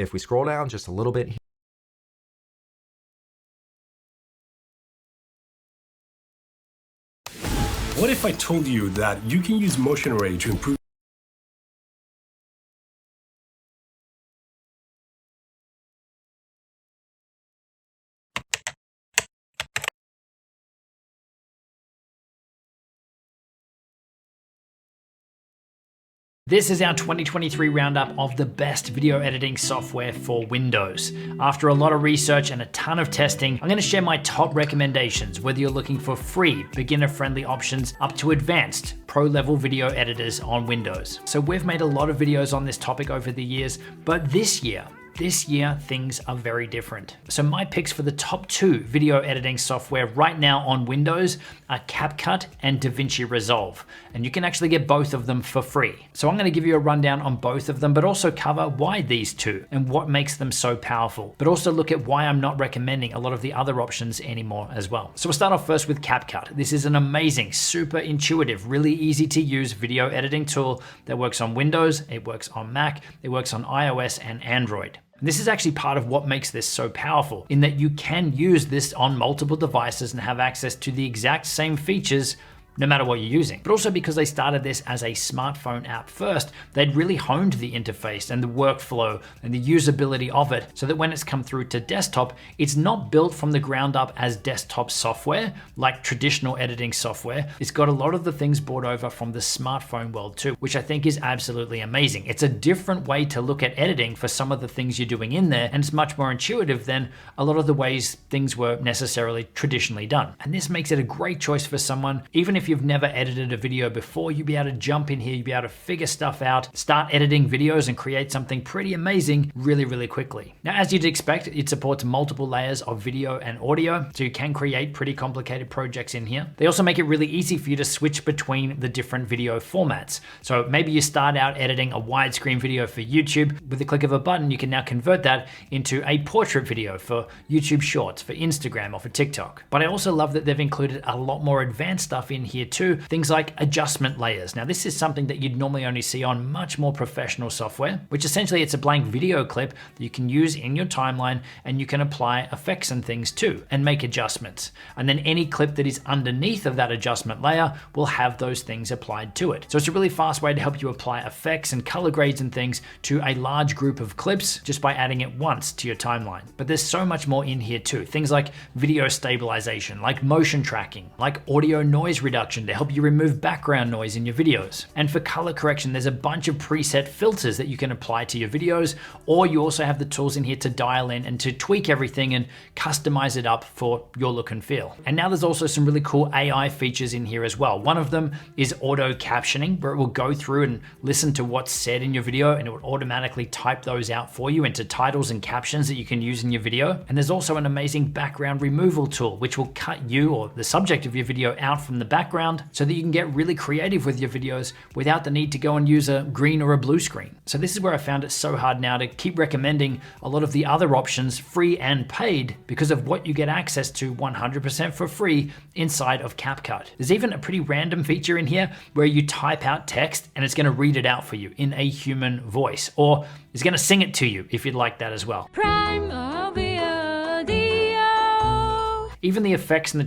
If we scroll down just a little bit, what if I told you that you can use motion array to improve This is our 2023 roundup of the best video editing software for Windows. After a lot of research and a ton of testing, I'm going to share my top recommendations, whether you're looking for free, beginner-friendly options up to advanced, pro-level video editors on Windows. So we've made a lot of videos on this topic over the years, but this year things are very different. So my picks for the top 2 video editing software right now on Windows are CapCut and DaVinci Resolve. And you can actually get both of them for free. So I'm gonna give you a rundown on both of them, but also cover why these two and what makes them so powerful, but also look at why I'm not recommending a lot of the other options anymore as well. So we'll start off first with CapCut. This is an amazing, super intuitive, really easy to use video editing tool that works on Windows, it works on Mac, it works on iOS and Android. This is actually part of what makes this so powerful, in that you can use this on multiple devices and have access to the exact same features no matter what you're using. But also because they started this as a smartphone app first, they'd really honed the interface and the workflow and the usability of it so that when it's come through to desktop, it's not built from the ground up as desktop software, like traditional editing software. It's got a lot of the things brought over from the smartphone world too, which I think is absolutely amazing. It's a different way to look at editing for some of the things you're doing in there, and it's much more intuitive than a lot of the ways things were necessarily traditionally done. And this makes it a great choice for someone, even if you've never edited a video before, you'll be able to jump in here, you'll be able to figure stuff out, start editing videos and create something pretty amazing really, really quickly. Now, as you'd expect, it supports multiple layers of video and audio, so you can create pretty complicated projects in here. They also make it really easy for you to switch between the different video formats. So maybe you start out editing a widescreen video for YouTube. With the click of a button, you can now convert that into a portrait video for YouTube Shorts, for Instagram or for TikTok. But I also love that they've included a lot more advanced stuff in here too, things like adjustment layers. Now this is something that you'd normally only see on much more professional software, which essentially it's a blank video clip that you can use in your timeline and you can apply effects and things too and make adjustments. And then any clip that is underneath of that adjustment layer will have those things applied to it. So it's a really fast way to help you apply effects and color grades and things to a large group of clips just by adding it once to your timeline. But there's so much more in here too. Things like video stabilization, like motion tracking, like audio noise reduction to help you remove background noise in your videos. And for color correction, there's a bunch of preset filters that you can apply to your videos, or you also have the tools in here to dial in and to tweak everything and customize it up for your look and feel. And now there's also some really cool AI features in here as well. One of them is auto captioning, where it will go through and listen to what's said in your video and it will automatically type those out for you into titles and captions that you can use in your video. And there's also an amazing background removal tool, which will cut you or the subject of your video out from the background so that you can get really creative with your videos without the need to go and use a green or a blue screen. So this is where I found it so hard now to keep recommending a lot of the other options, free and paid, because of what you get access to 100% for free inside of CapCut. There's even a pretty random feature in here where you type out text and it's gonna read it out for you in a human voice, or it's gonna sing it to you if you'd like that as well. Prime audio. Even the effects and the